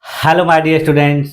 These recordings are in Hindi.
Hello my dear students,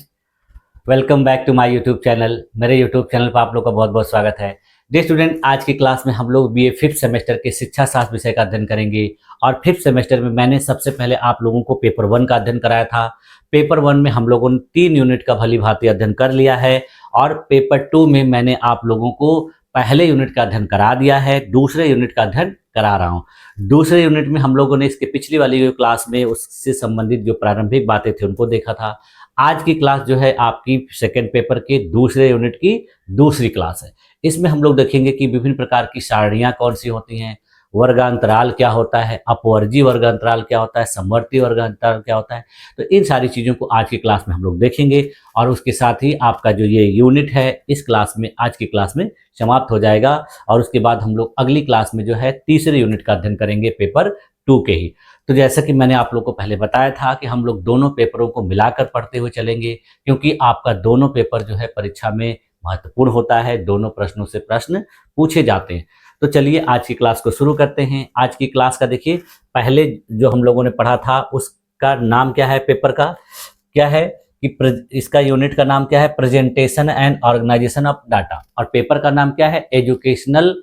welcome back to my YouTube channel. मेरे यूट्यूब चैनल पर आप लोग का बहुत बहुत स्वागत है। डियर स्टूडेंट, आज की क्लास में हम लोग बीए फिफ्थ सेमेस्टर के शिक्षा शास्त्र विषय का अध्ययन करेंगे। और फिफ्थ सेमेस्टर में मैंने सबसे पहले आप लोगों को पेपर वन का अध्ययन कराया था। पेपर वन में हम लोगों ने 3 यूनिट का भली भांति अध्ययन कर लिया है और पेपर टू में मैंने आप लोगों को पहले यूनिट का अध्ययन करा दिया है, दूसरे यूनिट का अध्ययन करा रहा हूँ। दूसरे यूनिट में हम लोगों ने इसके पिछली वाली जो क्लास में उससे संबंधित जो प्रारंभिक बातें थी उनको देखा था। आज की क्लास जो है आपकी सेकेंड पेपर के दूसरे यूनिट की दूसरी क्लास है। इसमें हम लोग देखेंगे कि विभिन्न प्रकार की सारणियां कौन सी होती हैं, वर्गांतराल क्या होता है, अपवर्जी वर्गांतराल क्या होता है, समवर्ती वर्गांतराल क्या होता है। तो इन सारी चीज़ों को आज की क्लास में हम लोग देखेंगे और उसके साथ ही आपका जो ये यूनिट है इस क्लास में, आज की क्लास में समाप्त हो जाएगा। और उसके बाद हम लोग अगली क्लास में जो है तीसरे यूनिट का अध्ययन करेंगे पेपर टू के ही। तो जैसा कि मैंने आप लोग को पहले बताया था कि हम लोग दोनों पेपरों को मिलाकर पढ़ते हुए चलेंगे, क्योंकि आपका दोनों पेपर जो है परीक्षा में महत्वपूर्ण होता है, दोनों प्रश्नों से प्रश्न पूछे जाते हैं। तो चलिए आज की क्लास को शुरू करते हैं। आज की क्लास का देखिए, पहले जो हम लोगों ने पढ़ा था उसका नाम क्या है, पेपर का क्या है कि इसका यूनिट का नाम क्या है, presentation and organisation of data. और पेपर का नाम क्या है, एजुकेशनल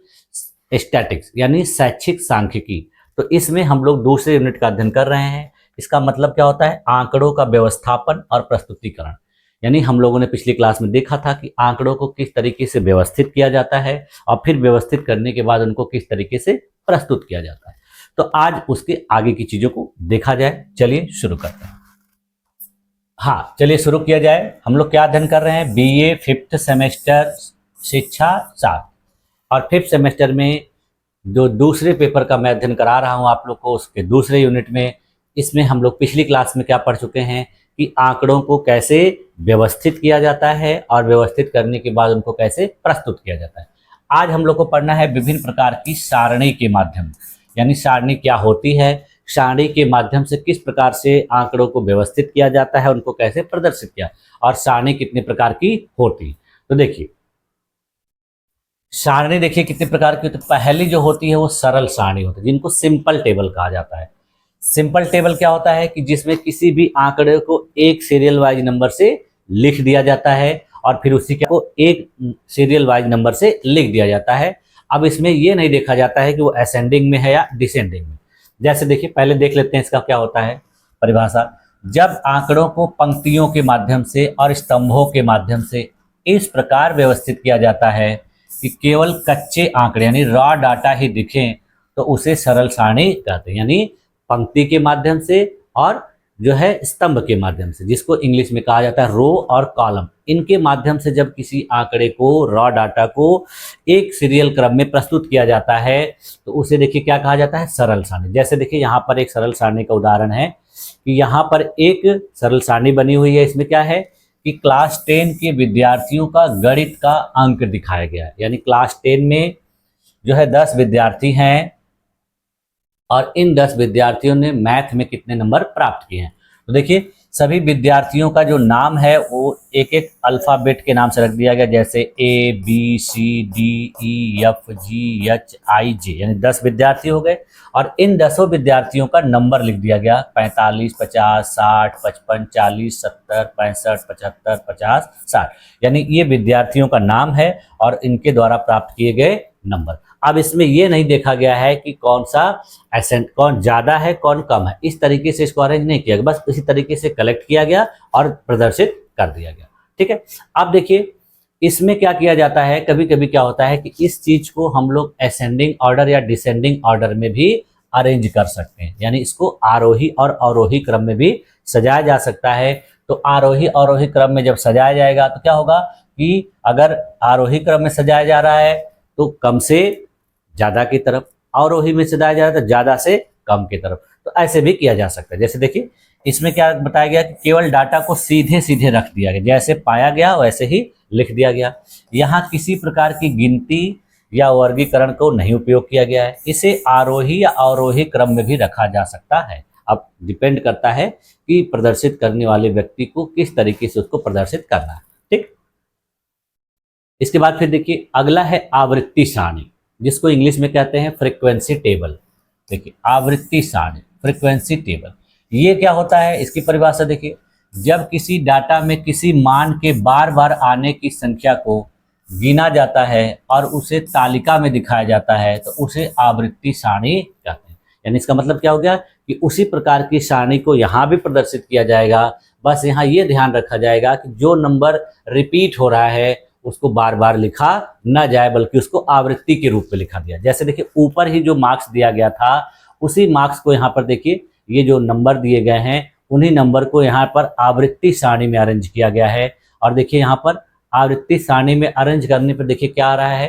स्टैटिक्स यानी शैक्षिक सांख्यिकी। तो इसमें हम लोग दूसरे यूनिट का अध्ययन कर रहे हैं। इसका मतलब क्या होता है, आंकड़ों का व्यवस्थापन और प्रस्तुतिकरण। यानी हम लोगों ने पिछली क्लास में देखा था कि आंकड़ों को किस तरीके से व्यवस्थित किया जाता है और फिर व्यवस्थित करने के बाद उनको किस तरीके से प्रस्तुत किया जाता है। तो आज उसके आगे की चीजों को देखा जाए। चलिए शुरू करते हैं। हाँ, चलिए शुरू किया जाए। हम लोग क्या अध्ययन कर रहे हैं, बीए फिफ्थ सेमेस्टर शिक्षा शास्त्र। और फिफ्थ सेमेस्टर में जो दूसरे पेपर का मैं अध्ययन करा रहा हूँ आप लोग को, उसके दूसरे यूनिट में, इसमें हम लोग पिछली क्लास में क्या पढ़ चुके हैं कि आंकड़ों को कैसे व्यवस्थित किया जाता है और व्यवस्थित करने के बाद उनको कैसे प्रस्तुत किया जाता है। आज हम लोग को पढ़ना है विभिन्न प्रकार की सारणी के माध्यम, यानी सारणी क्या होती है, सारणी के माध्यम से किस प्रकार से आंकड़ों को व्यवस्थित किया जाता है, उनको कैसे प्रदर्शित किया, और सारणी कितने प्रकार की होती। तो देखिए सारणी देखिए कितने प्रकार की होती है। पहली जो होती है वो सरल सारणी होती है, जिनको सिंपल टेबल कहा जाता है। सिंपल टेबल क्या होता है कि जिसमें किसी भी आंकड़े को एक सीरियल वाइज नंबर से लिख दिया जाता है और फिर उसी को एक सीरियल वाइज नंबर से लिख दिया जाता है। अब इसमें ये नहीं देखा जाता है कि वो असेंडिंग में है या डिसेंडिंग में। जैसे देखिए, पहले देख लेते हैं इसका क्या होता है परिभाषा। जब आंकड़ों को पंक्तियों के माध्यम से और स्तंभों के माध्यम से इस प्रकार व्यवस्थित किया जाता है कि केवल कच्चे आंकड़े यानी रॉ डाटा ही दिखें, तो उसे सरल सारणी कहते हैं। यानी पंक्ति के माध्यम से और जो है स्तंभ के माध्यम से, जिसको इंग्लिश में कहा जाता है रो और कॉलम, इनके माध्यम से जब किसी आंकड़े को, रॉ डाटा को एक सीरियल क्रम में प्रस्तुत किया जाता है तो उसे देखिए क्या कहा जाता है, सरल सारणी। जैसे देखिए यहाँ पर एक सरल सारणी का उदाहरण है कि यहाँ पर एक सरल सारणी बनी हुई है। इसमें क्या है कि क्लास 10 के विद्यार्थियों का गणित का अंक दिखाया गया है। यानी क्लास 10 में जो है 10 विद्यार्थी हैं और इन 10 विद्यार्थियों ने मैथ में कितने नंबर प्राप्त किए हैं। तो देखिए सभी विद्यार्थियों का जो नाम है वो एक एक अल्फाबेट के नाम से रख दिया गया, जैसे A B C D E F G H I J, यानी 10 विद्यार्थी हो गए और इन 10 विद्यार्थियों का नंबर लिख दिया गया 45, 50, 60, 55, 40, 70, 65, 75, 50, 60। यानी ये विद्यार्थियों का नाम है और इनके द्वारा प्राप्त किए गए नंबर। अब इसमें ये नहीं देखा गया है कि कौन सा एसेंट, कौन ज्यादा है कौन कम है, इस तरीके से इसको अरेंज नहीं किया गया, बस इसी तरीके से कलेक्ट किया गया और प्रदर्शित कर दिया गया। ठीक है, अब देखिए इसमें क्या किया जाता है, कभी कभी क्या होता है कि इस चीज को हम लोग असेंडिंग ऑर्डर या डिसेंडिंग ऑर्डर में भी अरेंज कर सकते हैं। यानी इसको आरोही और अवरोही क्रम में भी सजाया जा सकता है। तो आरोही अवरोही क्रम में जब सजाया जाएगा तो क्या होगा कि अगर आरोही क्रम में सजाया जा रहा है तो कम से ज्यादा की तरफ, अवरोही में सजाया जा रहा है तो ज्यादा से कम की तरफ। तो ऐसे भी किया जा सकता है। जैसे देखिए इसमें क्या बताया गया कि केवल डाटा को सीधे सीधे रख दिया गया, जैसे पाया गया वैसे ही लिख दिया गया। यहाँ किसी प्रकार की गिनती या वर्गीकरण को नहीं उपयोग किया गया है। इसे आरोही या अवरोही क्रम में भी रखा जा सकता है। अब डिपेंड करता है कि प्रदर्शित करने वाले व्यक्ति को किस तरीके से उसको प्रदर्शित करना है। ठीक, इसके बाद फिर देखिए अगला है आवृत्ति सारणी, जिसको इंग्लिश में कहते हैं फ्रीक्वेंसी टेबल। देखिए आवृत्ति सारणी, फ्रीक्वेंसी टेबल, ये क्या होता है, इसकी परिभाषा देखिए जब किसी डाटा में किसी मान के बार बार आने की संख्या को गिना जाता है और उसे तालिका में दिखाया जाता है तो उसे आवृत्ति सारणी कहते हैं। यानी इसका मतलब क्या हो गया कि उसी प्रकार की सारणी को यहाँ भी प्रदर्शित किया जाएगा, बस यहाँ ये ध्यान रखा जाएगा कि जो नंबर रिपीट हो रहा है उसको बार बार लिखा न जाए, बल्कि उसको आवृत्ति के रूप में लिखा दिया। जैसे देखिए ऊपर ही जो मार्क्स दिया गया था उसी मार्क्स को यहाँ पर देखिए ये जो नंबर दिए गए हैं उन्हीं नंबर को यहाँ पर आवृत्ति सारणी में अरेंज किया गया है। और देखिए यहाँ पर आवृत्ति सारणी में अरेंज करने पर देखिए क्या आ रहा है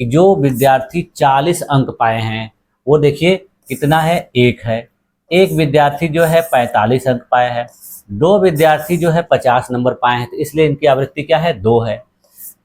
कि जो विद्यार्थी 40 अंक पाए हैं वो देखिए कितना है, 1 है। एक विद्यार्थी जो है 45 अंक पाया है। 2 विद्यार्थी जो है 50 नंबर पाए हैं तो इसलिए इनकी आवृत्ति क्या है, 2 है।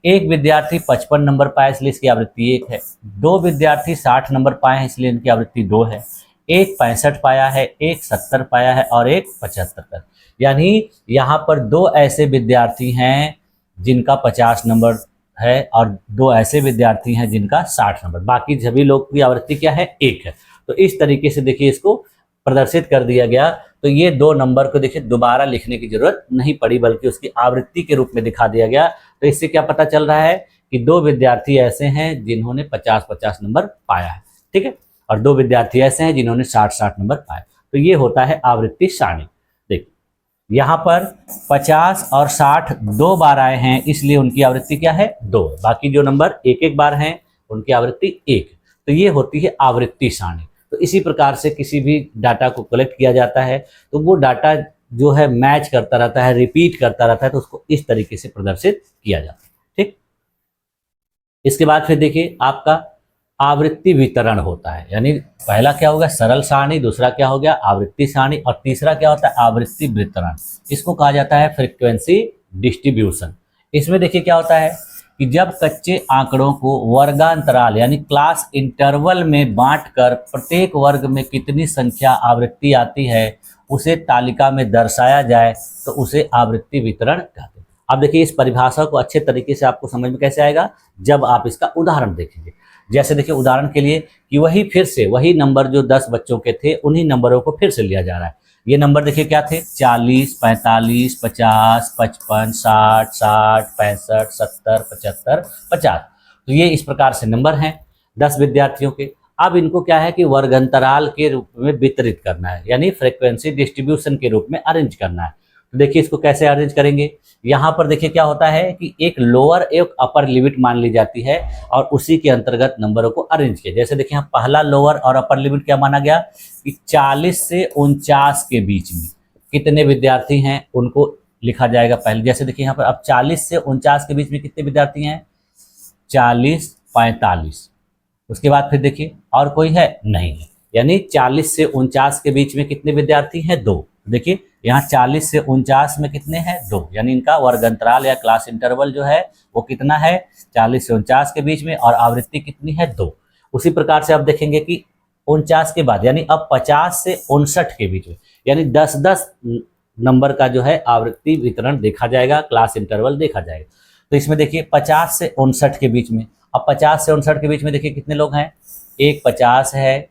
एक विद्यार्थी 55 नंबर पाया इसलिए इसकी आवृत्ति 1 है। 2 विद्यार्थी 60 नंबर पाए हैं इसलिए इनकी आवृत्ति 2 है। एक 65 पाया है, एक 70 पाया है और एक 75। यानी यहाँ पर 2 ऐसे विद्यार्थी हैं जिनका 50 नंबर है और 2 ऐसे विद्यार्थी हैं जिनका 60 नंबर, बाकी सभी लोग की आवृत्ति क्या है, 1 है। तो इस तरीके से देखिए इसको प्रदर्शित कर दिया गया। तो ये 2 नंबर को देखिए दोबारा लिखने की जरूरत नहीं पड़ी, बल्कि उसकी आवृत्ति के रूप में दिखा दिया गया। तो इससे क्या पता चल रहा है कि 2 विद्यार्थी ऐसे हैं जिन्होंने 50-50 नंबर पाया है, ठीक है, और 2 विद्यार्थी ऐसे हैं जिन्होंने 60-60 नंबर पाए। तो ये होता है आवृत्ति सारणी। देखिए यहाँ पर 50 और 60 2 बार आए हैं इसलिए उनकी आवृत्ति क्या है, 2। बाकी जो नंबर 1-1 बार हैं उनकी आवृत्ति 1। तो ये होती है आवृत्ति सारणी। तो इसी प्रकार से किसी भी डाटा को कलेक्ट किया जाता है तो वो डाटा जो है मैच करता रहता है, रिपीट करता रहता है, तो उसको इस तरीके से प्रदर्शित किया जाता है, ठीक। इसके बाद फिर देखिए आपका आवृत्ति वितरण होता है। यानी पहला क्या होगा, सरल सारणी, दूसरा क्या हो गया, आवृत्ति सारणी, और तीसरा क्या होता है, आवृत्ति वितरण। इसको कहा जाता है फ्रीक्वेंसी डिस्ट्रीब्यूशन। इसमें देखिए क्या होता है कि जब कच्चे आंकड़ों को वर्गांतराल यानी क्लास इंटरवल में बांटकर प्रत्येक वर्ग में कितनी संख्या आवृत्ति आती है उसे तालिका में दर्शाया जाए तो उसे आवृत्ति वितरण कहते हैं। अब देखिए इस परिभाषा को अच्छे तरीके से आपको समझ में कैसे आएगा, जब आप इसका उदाहरण देखेंगे। जैसे देखिए उदाहरण के लिए कि वही नंबर जो 10 बच्चों के थे उन्हीं नंबरों को फिर से लिया जा रहा है। ये नंबर देखिए क्या थे, 40, 45, 50, 55, 60, 60, 65, 70, 75, 50। तो ये इस प्रकार से नंबर हैं 10 विद्यार्थियों के। अब इनको क्या है कि वर्गांतराल के रूप में वितरित करना है, यानी फ्रीक्वेंसी डिस्ट्रीब्यूशन के रूप में अरेंज करना है। तो देखिए इसको कैसे अरेंज करेंगे। यहाँ पर देखिए क्या होता है कि एक लोअर एक अपर लिमिट मान ली जाती है और उसी के अंतर्गत नंबरों को अरेंज किया। जैसे देखिए यहाँ पहला लोअर और अपर लिमिट क्या माना गया कि 40 से 49 के बीच में कितने विद्यार्थी हैं उनको लिखा जाएगा पहले। जैसे देखिए यहाँ पर अब 40 से 49 के बीच में कितने विद्यार्थी हैं, 40, 45। उसके बाद फिर देखिए और कोई है नहीं है, यानी 40 से 49 के बीच में कितने विद्यार्थी हैं, 2। देखिए यहाँ 40 से 49 में कितने हैं, 2, यानी इनका वर्ग अंतराल या क्लास इंटरवल जो है वो कितना है, 40 से 49 के बीच में, और आवृत्ति कितनी है, 2। उसी प्रकार से अब देखेंगे कि 49 के बाद यानी अब 50 से 59 के बीच में, यानी 10-10 नंबर का जो है आवृत्ति वितरण देखा जाएगा, क्लास इंटरवल देखा जाएगा। तो इसमें देखिए 50 से 59 के बीच में, अब 50 से 59 के बीच में देखिए कितने लोग हैं, एक 50 है,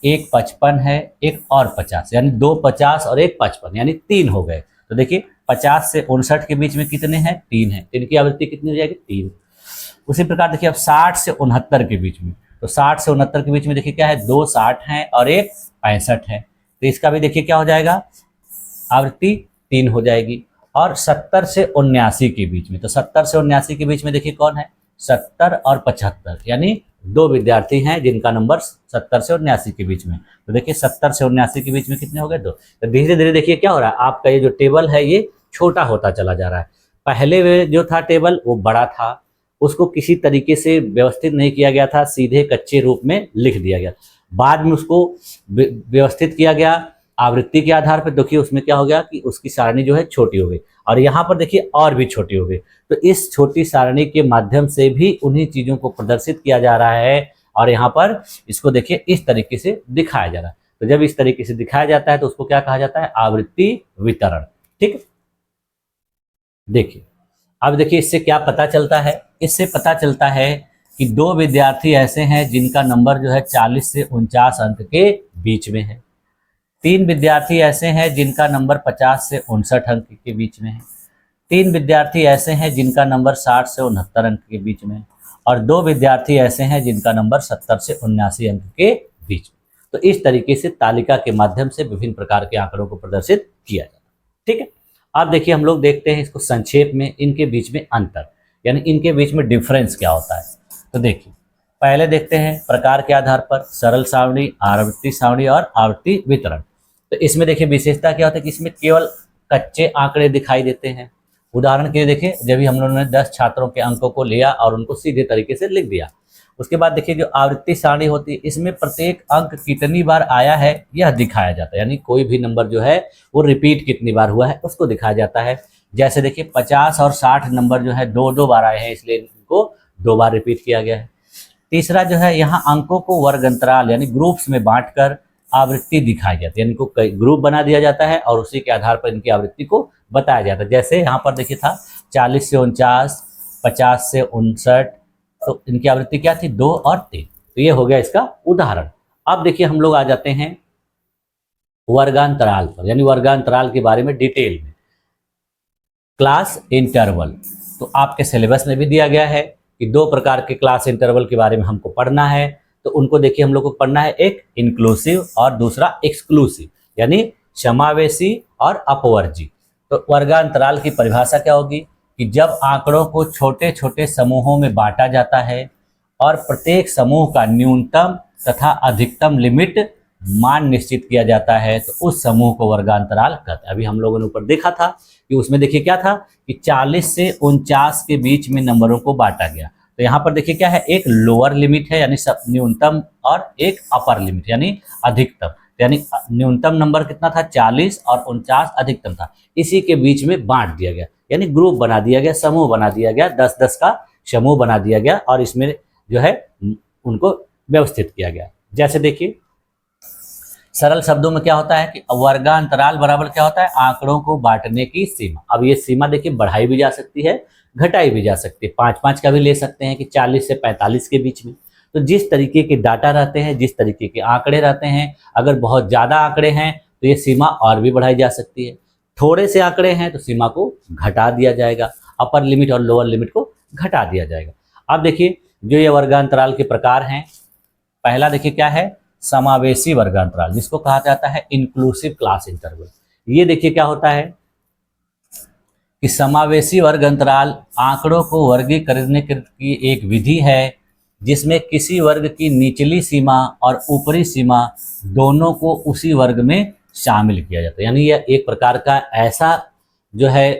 एक 55 है, एक और 50, यानी 2 50 और एक 55, यानी 3 हो गए। तो देखिए 50 से 59 के बीच में कितने हैं, 3 हैं, तो इनकी आवृत्ति कितनी हो जाएगी, 3। उसी प्रकार देखिए अब 60 से 69 के बीच में, तो 60 से 69 के बीच में देखिए क्या है, 2 60 हैं और एक 65 है, तो इसका भी देखिए क्या हो जाएगा, आवृत्ति 3 हो जाएगी। और 70 से 79 के बीच में, तो 70 से 79 के बीच में देखिए कौन है, 70 और 75, यानी 2 विद्यार्थी हैं जिनका नंबर 70 से 79 के बीच में। तो देखिए 70 से 79 के बीच में कितने हो गए, 2। तो धीरे धीरे देखिए क्या हो रहा है, आपका ये जो टेबल है ये छोटा होता चला जा रहा है। पहले जो था टेबल वो बड़ा था, उसको किसी तरीके से व्यवस्थित नहीं किया गया था, सीधे कच्चे रूप में लिख दिया गया। बाद में उसको व्यवस्थित किया गया आवृत्ति के आधार पर। देखिए उसमें क्या हो गया कि उसकी सारणी जो है छोटी हो गई, और यहाँ पर देखिए और भी छोटी हो गई। तो इस छोटी सारणी के माध्यम से भी उन्हीं चीज़ों को प्रदर्शित किया जा रहा है, और यहाँ पर इसको देखिए इस तरीके से दिखाया जा रहा है। तो जब इस तरीके से दिखाया जाता है तो उसको क्या कहा जाता है, आवृत्ति वितरण, ठीक। देखिए अब देखिए इससे क्या पता चलता है, इससे पता चलता है कि 2 विद्यार्थी ऐसे हैं जिनका नंबर जो है 40 से 49 अंक के बीच में है। 3 विद्यार्थी ऐसे हैं जिनका नंबर 50 से 59 अंक के बीच में है। 3 विद्यार्थी ऐसे हैं जिनका नंबर 60 से 69 अंक के बीच में है। और 2 विद्यार्थी ऐसे हैं जिनका नंबर 70 से 79 अंक के बीच में। तो इस तरीके से तालिका के माध्यम से विभिन्न प्रकार के आंकड़ों को प्रदर्शित किया जाता है। ठीक है, अब देखिए हम लोग देखते हैं इसको संक्षेप में, इनके बीच में अंतर यानी इनके बीच में डिफरेंस क्या होता है। तो देखिए पहले देखते हैं प्रकार के आधार पर सरल सारणी, आवृत्ति सारणी और आवृत्ति वितरण। तो इसमें देखिए विशेषता क्या होता है कि इसमें केवल कच्चे आंकड़े दिखाई देते हैं। उदाहरण के लिए देखिए जब भी हम लोगों ने 10 छात्रों के अंकों को लिया और उनको सीधे तरीके से लिख दिया। उसके बाद देखिए जो आवृत्ति सारणी होती है इसमें प्रत्येक अंक कितनी बार आया है यह दिखाया जाता है, यानी कोई भी नंबर जो है वो रिपीट कितनी बार हुआ है उसको दिखाया जाता है। जैसे देखिए 50 और 60 नंबर जो है 2-2 बार आए हैं, इसलिए इनको 2 बार रिपीट किया गया है। तीसरा जो है यहाँ अंकों को वर्ग अंतराल यानी ग्रुप्स में बांटकर आवृत्ति दिखाई जाती है, यानी इनको कई ग्रुप बना दिया जाता है और उसी के आधार पर इनकी आवृत्ति को बताया जाता है। जैसे यहाँ पर देखिए था 40 से 49, 50 से 59, तो इनकी आवृत्ति क्या थी 2 और 3। तो ये हो गया इसका उदाहरण। अब देखिए हम लोग आ जाते हैं वर्गांतराल पर, यानी वर्गांतराल के बारे में डिटेल में। क्लास इंटरवल, तो आपके सिलेबस में भी दिया गया है कि 2 प्रकार के क्लास इंटरवल के बारे में हमको पढ़ना है। तो उनको देखिए हम लोग को पढ़ना है, एक इंक्लूसिव और दूसरा एक्सक्लूसिव, यानी समावेशी और अपवर्जी। तो वर्गांतराल की परिभाषा क्या होगी कि जब आंकड़ों को छोटे छोटे समूहों में बांटा जाता है और प्रत्येक समूह का न्यूनतम तथा अधिकतम लिमिट मान निश्चित किया जाता है तो उस समूह को वर्गांतराल कहते हैं। अभी हम लोगों ने ऊपर देखा था कि उसमें देखिए क्या था कि 40 से 49 के बीच में नंबरों को बांटा गया। तो यहाँ पर देखिए क्या है, एक लोअर लिमिट है यानी न्यूनतम और एक अपर लिमिट यानी अधिकतम। यानी न्यूनतम नंबर कितना था 40 और 49 अधिकतम था, इसी के बीच में बांट दिया गया, यानी ग्रुप बना दिया गया, समूह बना दिया गया, 10-10 का समूह बना दिया गया और इसमें जो है उनको व्यवस्थित किया गया। जैसे देखिए सरल शब्दों में क्या होता है कि वर्गांतराल बराबर क्या होता है, आंकड़ों को बांटने की सीमा। अब ये सीमा देखिए बढ़ाई भी जा सकती है, घटाई भी जा सकती है। 5-5 का भी ले सकते हैं कि 40 से 45 के बीच में। तो जिस तरीके के डाटा रहते हैं, जिस तरीके के आंकड़े रहते हैं, अगर बहुत ज़्यादा आंकड़े हैं तो ये सीमा और भी बढ़ाई जा सकती है। थोड़े से आंकड़े हैं तो सीमा को घटा दिया जाएगा, अपर लिमिट और लोअर लिमिट को घटा दिया जाएगा। अब देखिए जो ये वर्गांतराल के प्रकार हैं, पहला देखिए क्या है, समावेशी वर्गांतराल, जिसको कहा जाता है इंक्लूसिव क्लास इंटरवल। ये देखिए क्या होता है कि समावेशी वर्ग अंतराल आंकड़ों को वर्गीकरण की एक विधि है जिसमें किसी वर्ग की निचली सीमा और ऊपरी सीमा दोनों को उसी वर्ग में शामिल किया जाता है। यानी यह एक प्रकार का ऐसा जो है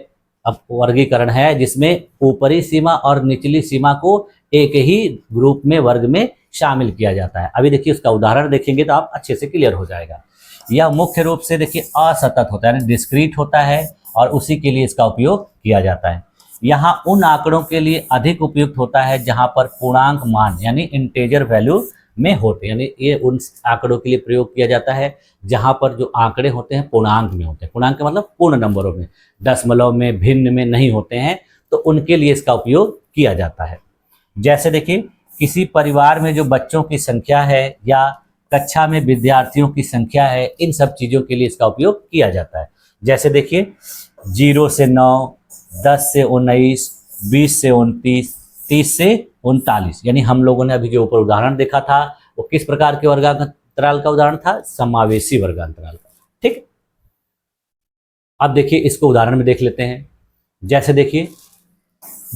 अब वर्गीकरण है जिसमें ऊपरी सीमा और निचली सीमा को एक ही ग्रुप में वर्ग में शामिल किया जाता है। अभी देखिए उसका उदाहरण देखेंगे तो आप अच्छे से क्लियर हो जाएगा। यह मुख्य रूप से देखिए असतत होता है, यानी डिस्क्रीट होता है और उसी के लिए इसका उपयोग किया जाता है। यहाँ उन आंकड़ों के लिए अधिक उपयुक्त होता है जहाँ पर पूर्णांक मान यानी इंटेजर वैल्यू में होते हैं, यानी ये उन आंकड़ों के लिए प्रयोग किया जाता है जहाँ पर जो आंकड़े होते हैं पूर्णांक में होते हैं। पूर्णांक का मतलब पूर्ण नंबरों में, दशमलव में, भिन्न में नहीं होते हैं, तो उनके लिए इसका उपयोग किया जाता है। जैसे देखिए किसी परिवार में जो बच्चों की संख्या है या कक्षा में विद्यार्थियों की संख्या है, इन सब चीज़ों के लिए इसका उपयोग किया जाता है। जैसे देखिए 0 से 9, 10 से 19, 20 से 29, 30 से 39, यानी हम लोगों ने अभी जो ऊपर उदाहरण देखा था वो किस प्रकार के वर्गांतराल का उदाहरण था, समावेशी वर्गांतराल का। ठीक, अब देखिए इसको उदाहरण में देख लेते हैं। जैसे देखिए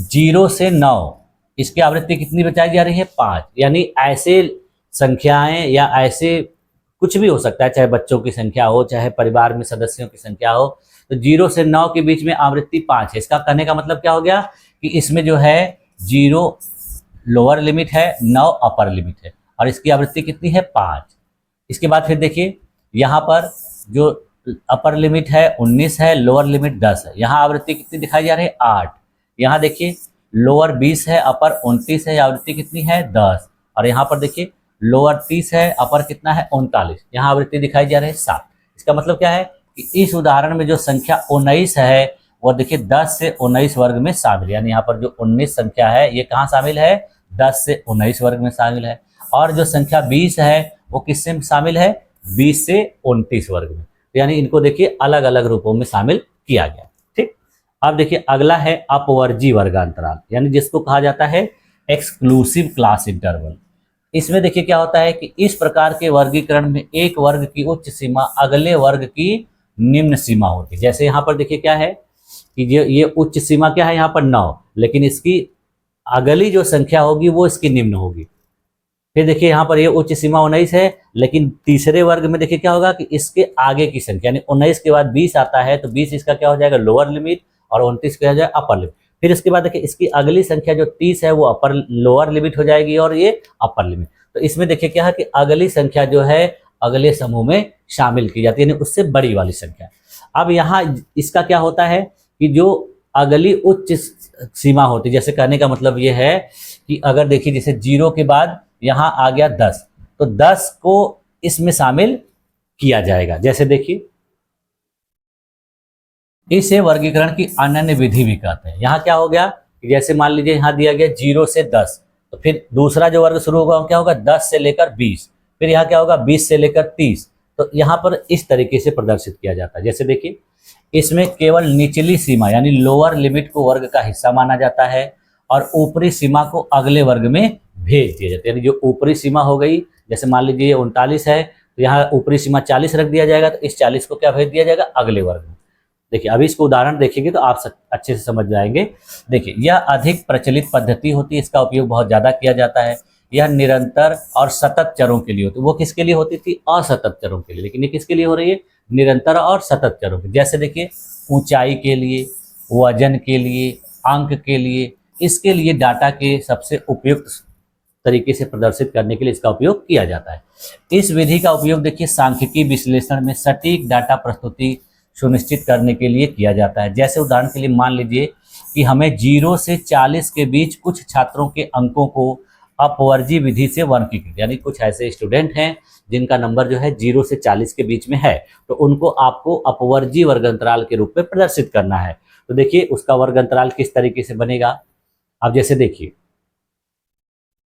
0 से 9, इसकी आवृत्ति कितनी बताई जा रही है 5, यानी ऐसे संख्याएं या ऐसे कुछ भी हो सकता है, चाहे बच्चों की संख्या हो, चाहे परिवार में सदस्यों की संख्या हो, तो 0 से 9 के बीच में आवृत्ति 5 है। इसका कहने का मतलब क्या हो गया कि इसमें जो है 0 लोअर लिमिट है, 9 अपर लिमिट है और इसकी आवृत्ति कितनी है 5। इसके बाद फिर देखिए यहाँ पर जो अपर लिमिट है 19 है, लोअर लिमिट 10 है, यहाँ आवृत्ति कितनी दिखाई जा रही है 8। यहाँ देखिए लोअर 20 है, अपर 29 है, आवृत्ति कितनी है 10। और यहाँ पर देखिए लोअर 30 है, अपर कितना है 39, यहाँ आवृत्ति दिखाई जा रही है 7। इसका मतलब क्या है कि इस उदाहरण में जो संख्या 19 है वो देखिए 10 से 19 वर्ग में शामिल, यानी यहाँ पर जो 19 संख्या है ये कहाँ शामिल है, 10 से 19 वर्ग में शामिल है। और जो संख्या 20 है वो किससे शामिल है, 20 से 29 वर्ग में। तो यानी इनको देखिए अलग अलग रूपों में शामिल किया गया। ठीक, अब देखिए अगला है अपवर्जी वर्गांतराल, यानी जिसको कहा जाता है एक्सक्लूसिव क्लास इंटरवल। इसमें देखिए क्या होता है कि इस प्रकार के वर्गीकरण में एक वर्ग की उच्च सीमा अगले वर्ग की निम्न सीमा होती है। जैसे यहाँ पर देखिए क्या है कि ये उच्च सीमा क्या है यहाँ पर 9, लेकिन इसकी अगली जो संख्या होगी वो इसकी निम्न होगी। फिर देखिए यहाँ पर ये उच्च सीमा 19 है, लेकिन तीसरे वर्ग में देखिए क्या होगा कि इसके आगे की संख्या, यानी 19 के बाद 20 आता है तो 20 इसका क्या हो जाएगा लोअर लिमिट, और 29 क्या हो जाएगा अपर लिमिट। फिर इसके बाद देखिए इसकी अगली संख्या जो 30 है वो अपर लोअर लिमिट हो जाएगी और ये अपर लिमिट। तो इसमें देखिए क्या है कि अगली संख्या जो है अगले समूह में शामिल की जाती है, यानी उससे बड़ी वाली संख्या। अब यहाँ इसका क्या होता है कि जो अगली उच्च सीमा होती है, जैसे कहने का मतलब ये है कि अगर देखिए जैसे 0 के बाद यहाँ आ गया 10, तो 10 को इसमें शामिल किया जाएगा। जैसे देखिए इसे वर्गीकरण की अनन्य विधि भी कहते हैं। यहाँ क्या हो गया कि जैसे मान लीजिए यहाँ दिया गया 0 से 10, तो फिर दूसरा जो वर्ग शुरू होगा क्या होगा 10 से लेकर 20, फिर यहाँ क्या होगा 20 से लेकर 30। तो यहाँ पर इस तरीके से प्रदर्शित किया जाता है। जैसे देखिए इसमें केवल निचली सीमा यानी लोअर लिमिट को वर्ग का हिस्सा माना जाता है और ऊपरी सीमा को अगले वर्ग में भेज दिया जाता है। यानी जो ऊपरी सीमा हो गई, जैसे मान लीजिए 39 है तो यहाँ ऊपरी सीमा 40 रख दिया जाएगा, तो इस 40 को क्या भेज दिया जाएगा अगले वर्ग में। देखिए अभी इसको उदाहरण देखेंगे तो आप अच्छे से समझ जाएंगे। देखिए यह अधिक प्रचलित पद्धति होती है, इसका उपयोग बहुत ज़्यादा किया जाता है। यह निरंतर और सतत चरों के लिए होती है। वो किसके लिए होती थी? असतत चरों के लिए। लेकिन ये किसके लिए हो रही है? निरंतर और सतत चरों के। जैसे देखिए ऊंचाई के लिए, वजन के लिए, अंक के लिए, इसके लिए डाटा के सबसे उपयुक्त तरीके से प्रदर्शित करने के लिए इसका उपयोग किया जाता है। इस विधि का उपयोग देखिए सांख्यिकी विश्लेषण में सटीक डाटा प्रस्तुति सुनिश्चित करने के लिए किया जाता है। जैसे उदाहरण के लिए मान लीजिए कि हमें 0 से 40 के बीच कुछ छात्रों के अंकों को अपवर्जी विधि से वर्गीकृत, यानी कुछ ऐसे स्टूडेंट हैं जिनका नंबर जो है 0 से 40 के बीच में है, तो उनको आपको अपवर्जी वर्ग अंतराल के रूप में प्रदर्शित करना है। तो देखिए उसका वर्ग अंतराल किस तरीके से बनेगा। अब जैसे देखिए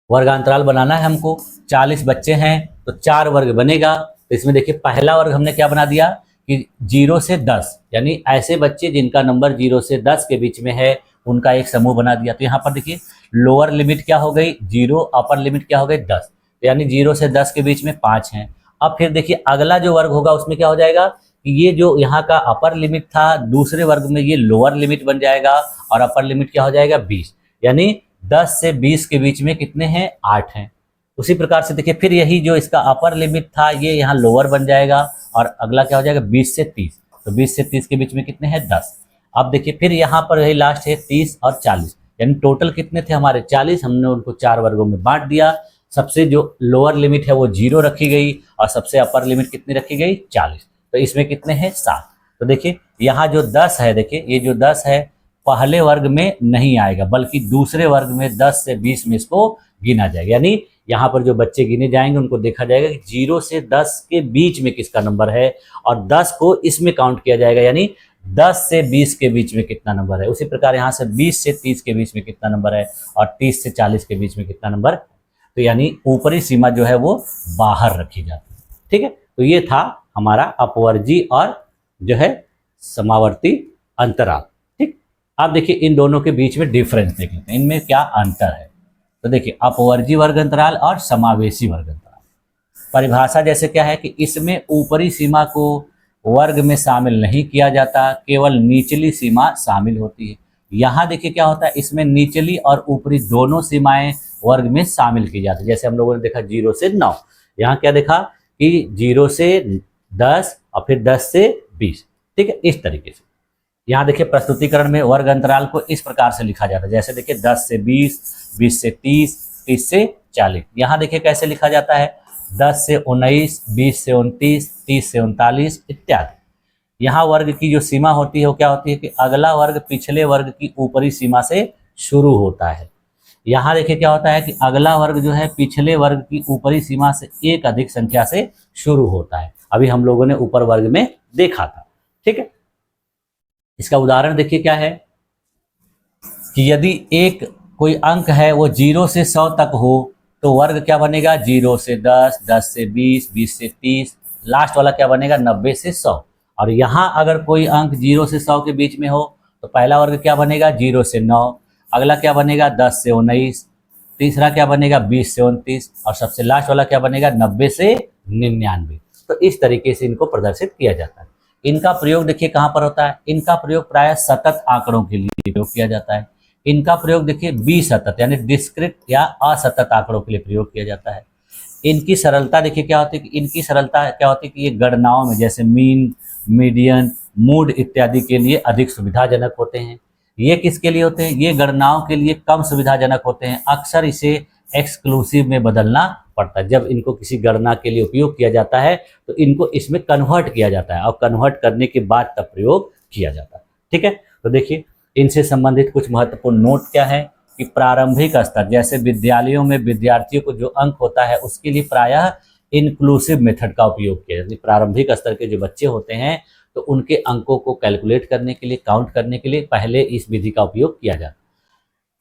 वर्ग अंतराल बनाना है हमको, 40 बच्चे हैं तो 4 वर्ग बनेगा। तो इसमें देखिए पहला वर्ग हमने क्या बना दिया कि 0 से 10, यानी ऐसे बच्चे जिनका नंबर 0 से 10 के बीच में है उनका एक समूह बना दिया। तो यहाँ पर देखिए लोअर लिमिट क्या हो गई 0, अपर लिमिट क्या हो गई 10, तो यानी 0 से 10 के बीच में 5 हैं। अब फिर देखिए अगला जो वर्ग होगा उसमें क्या हो जाएगा कि ये जो यहाँ का अपर लिमिट था दूसरे वर्ग में ये लोअर लिमिट बन जाएगा और अपर लिमिट क्या हो जाएगा 20, यानी 10 से 20 के बीच में कितने हैं 8 हैं। उसी प्रकार से देखिए फिर यही जो इसका अपर लिमिट था ये यहाँ लोअर बन जाएगा और अगला क्या हो जाएगा 20 से 30, तो 20 से 30 के बीच में कितने हैं 10। अब देखिए फिर यहाँ पर यही लास्ट है 30 और 40, यानी टोटल कितने थे हमारे 40, हमने उनको 4 वर्गों में बांट दिया। सबसे जो लोअर लिमिट है वो 0 रखी गई और सबसे अपर लिमिट कितनी रखी गई 40, तो इसमें कितने हैं 7। तो देखिए यहाँ जो 10 है, देखिए ये जो 10 है पहले वर्ग में नहीं आएगा बल्कि दूसरे वर्ग में 10 से 20 में इसको गिना जाएगा। यानी यहाँ पर जो बच्चे गिने जाएंगे उनको देखा जाएगा कि 0 से 10 के बीच में किसका नंबर है और 10 को इसमें काउंट किया जाएगा, यानी 10 से 20 के बीच में कितना नंबर है। उसी प्रकार यहाँ से 20 से 30 के बीच में कितना नंबर है और 30 से 40 के बीच में कितना नंबर। तो यानी ऊपरी सीमा जो है वो बाहर रखी जाती है। ठीक है, तो ये था हमारा अपवर्जी और जो है समावर्ती अंतराल। ठीक, आप देखिए इन दोनों के बीच में डिफरेंस देख लेते हैं, इनमें क्या अंतर है। तो देखिए अपवर्जी वर्ग अंतराल और समावेशी वर्ग अंतराल, परिभाषा जैसे क्या है कि इसमें ऊपरी सीमा को वर्ग में शामिल नहीं किया जाता, केवल निचली सीमा शामिल होती है। यहाँ देखिए क्या होता है, इसमें निचली और ऊपरी दोनों सीमाएं वर्ग में शामिल की जाती है। जैसे हम लोगों ने देखा 0 से 9, यहाँ क्या देखा कि 0 से 10 और फिर 10 से 20। ठीक है, इस तरीके से यहाँ देखिए प्रस्तुतिकरण में वर्ग अंतराल को इस प्रकार से लिखा जाता है। जैसे देखिए 10 से 20, 20 से 30, 30 से 40। यहाँ देखिए कैसे लिखा जाता है 10 से 19, 20 से 29, 30 से 39 इत्यादि। यहाँ वर्ग की जो सीमा होती है वो क्या होती है कि अगला वर्ग पिछले वर्ग की ऊपरी सीमा से शुरू होता है। यहाँ देखिए क्या होता है कि अगला वर्ग जो है पिछले वर्ग की ऊपरी सीमा से एक अधिक संख्या से शुरू होता है। अभी हम लोगों ने ऊपर वर्ग में देखा था। ठीक है, इसका उदाहरण देखिए क्या है कि यदि एक कोई अंक है वो 0 से 100 तक हो तो वर्ग क्या बनेगा 0 से 10, 10 से 20, 20 से 30, लास्ट वाला क्या बनेगा 90 से 100। और यहाँ अगर कोई अंक 0 से 100 के बीच में हो तो पहला वर्ग क्या बनेगा 0 से 9, अगला क्या बनेगा 10 से 19, तीसरा क्या बनेगा 20 से 29 और सबसे लास्ट वाला क्या बनेगा 90 से 99। तो इस तरीके से इनको प्रदर्शित किया जाता है। इनका प्रयोग देखिए कहाँ पर होता है, इनका प्रयोग प्रायः सतत आंकड़ों के लिए प्रयोग किया जाता है। इनका प्रयोग देखिए विसतत यानी डिस्क्रिट या असतत आंकड़ों के लिए प्रयोग किया जाता है। इनकी सरलता देखिए क्या होती है कि इनकी सरलता क्या होती है कि ये गणनाओं में जैसे मीन, मीडियन, मूड इत्यादि के लिए अधिक सुविधाजनक होते हैं। ये किसके लिए होते हैं, ये गणनाओं के लिए कम सुविधाजनक होते हैं। अक्सर इसे एक्सक्लूसिव में बदलना पड़ता है। जब इनको किसी गणना के लिए उपयोग किया जाता है तो इनको इसमें कन्वर्ट किया जाता है और कन्वर्ट करने के बाद तब प्रयोग किया जाता है। ठीक है, तो देखिए इनसे संबंधित कुछ महत्वपूर्ण नोट क्या है कि प्रारंभिक स्तर जैसे विद्यालयों में विद्यार्थियों को जो अंक होता है उसके लिए प्रायः इंक्लूसिव मेथड का उपयोग किया जाता है। प्रारंभिक स्तर के जो बच्चे होते हैं तो उनके अंकों को कैलकुलेट करने के लिए, काउंट करने के लिए पहले इस विधि का उपयोग किया जाता है।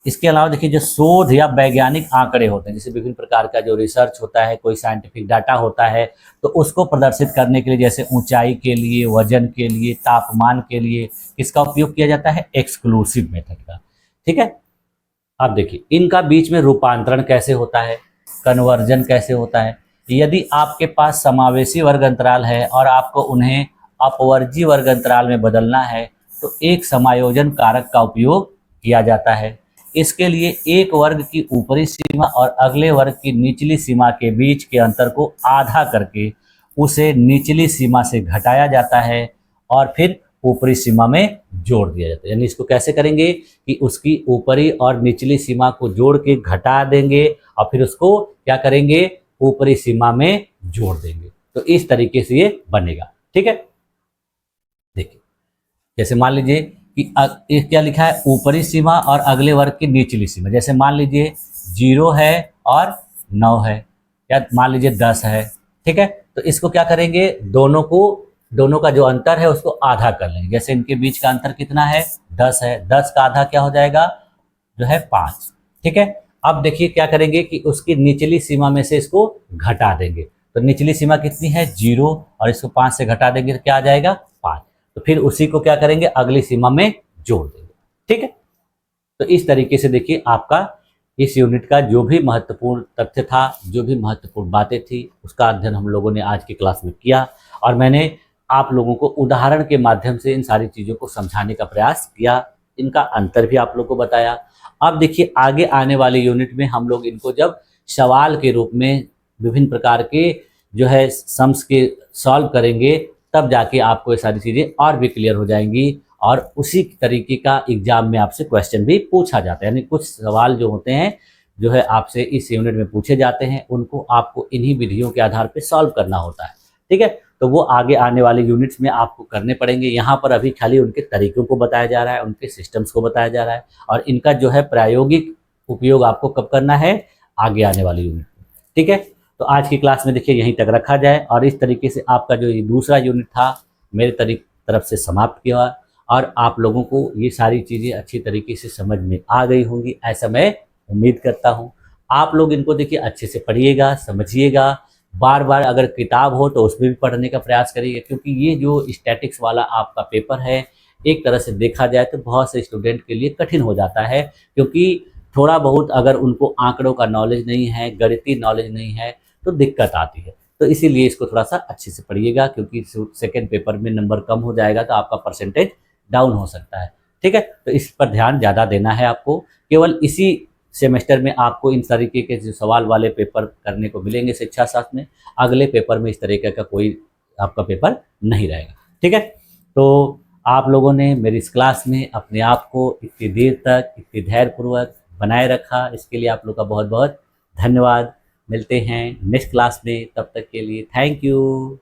इसके अलावा देखिए जो शोध या वैज्ञानिक आंकड़े होते हैं, जैसे विभिन्न प्रकार का जो रिसर्च होता है, कोई साइंटिफिक डाटा होता है, तो उसको प्रदर्शित करने के लिए जैसे ऊंचाई के लिए, वजन के लिए, तापमान के लिए इसका उपयोग किया जाता है एक्सक्लूसिव मेथड का। ठीक है, अब देखिए इनका बीच में रूपांतरण कैसे होता है, कन्वर्जन कैसे होता है। यदि आपके पास समावेशी वर्ग अंतराल है और आपको उन्हें अपवर्जी वर्ग अंतराल में बदलना है तो एक समायोजन कारक का उपयोग किया जाता है। इसके लिए एक वर्ग की ऊपरी सीमा और अगले वर्ग की निचली सीमा के बीच के अंतर को आधा करके उसे निचली सीमा से घटाया जाता है और फिर ऊपरी सीमा में जोड़ दिया जाता है। यानी इसको कैसे करेंगे कि उसकी ऊपरी और निचली सीमा को जोड़ के घटा देंगे और फिर उसको क्या करेंगे ऊपरी सीमा में जोड़ देंगे। तो इस तरीके से ये बनेगा। ठीक है, देखिए जैसे मान लीजिए कि क्या लिखा है ऊपरी सीमा और अगले वर्ग की निचली सीमा। जैसे मान लीजिए 0 है और 9 है या मान लीजिए 10 है। ठीक है, तो इसको क्या करेंगे दोनों का जो अंतर है उसको आधा कर लेंगे। जैसे इनके बीच का अंतर कितना है 10 है, 10 का आधा क्या हो जाएगा जो है 5। ठीक है, अब देखिए क्या करेंगे कि उसकी निचली सीमा में से इसको घटा देंगे। तो निचली सीमा कितनी है 0 और इसको 5 से घटा देंगे तो क्या आ जाएगा 5। तो फिर उसी को क्या करेंगे अगली सीमा में जोड़ देंगे। ठीक है, तो इस तरीके से देखिए आपका इस यूनिट का जो भी महत्वपूर्ण तथ्य था, जो भी महत्वपूर्ण बातें थी, उसका अध्ययन हम लोगों ने आज की क्लास में किया और मैंने आप लोगों को उदाहरण के माध्यम से इन सारी चीज़ों को समझाने का प्रयास किया, इनका अंतर भी आप लोगों को बताया। अब देखिए आगे आने वाले यूनिट में हम लोग इनको जब सवाल के रूप में विभिन्न प्रकार के जो है सम्स के सॉल्व करेंगे तब जाके आपको ये सारी चीज़ें और भी क्लियर हो जाएंगी और उसी तरीके का एग्जाम में आपसे क्वेश्चन भी पूछा जाता है। यानी कुछ सवाल जो होते हैं जो है आपसे इस यूनिट में पूछे जाते हैं उनको आपको इन्हीं विधियों के आधार पर सॉल्व करना होता है। ठीक है, तो वो आगे आने वाले यूनिट्स में आपको करने पड़ेंगे। यहाँ पर अभी खाली उनके तरीकों को बताया जा रहा है, उनके सिस्टम्स को बताया जा रहा है और इनका जो है प्रायोगिक उपयोग आपको कब करना है आगे आने वाले यूनिट में। ठीक है, तो आज की क्लास में देखिए यहीं तक रखा जाए और इस तरीके से आपका जो ये दूसरा यूनिट था मेरे तरफ से समाप्त किया और आप लोगों को ये सारी चीज़ें अच्छी तरीके से समझ में आ गई होंगी ऐसा मैं उम्मीद करता हूँ। आप लोग इनको देखिए अच्छे से पढ़िएगा, समझिएगा, बार बार अगर किताब हो तो उसमें भी पढ़ने का प्रयास करिएगा क्योंकि ये जो स्टैटिक्स वाला आपका पेपर है एक तरह से देखा जाए तो बहुत से स्टूडेंट के लिए कठिन हो जाता है क्योंकि थोड़ा बहुत अगर उनको आंकड़ों का नॉलेज नहीं है, गणितीय नॉलेज नहीं है तो दिक्कत आती है। तो इसीलिए इसको थोड़ा सा अच्छे से पढ़िएगा क्योंकि सेकेंड पेपर में नंबर कम हो जाएगा तो आपका परसेंटेज डाउन हो सकता है। ठीक है, तो इस पर ध्यान ज़्यादा देना है आपको। केवल इसी सेमेस्टर में आपको इन तरीके के जो सवाल वाले पेपर करने को मिलेंगे शिक्षा शास्त्र में, अगले पेपर में इस तरीके का कोई आपका पेपर नहीं रहेगा। ठीक है, तो आप लोगों ने मेरी इस क्लास में अपने आप को इतनी देर तक इतनी धैर्यपूर्वक बनाए रखा, इसके लिए आप लोग का बहुत बहुत धन्यवाद। मिलते हैं नेक्स्ट क्लास में, तब तक के लिए थैंक यू।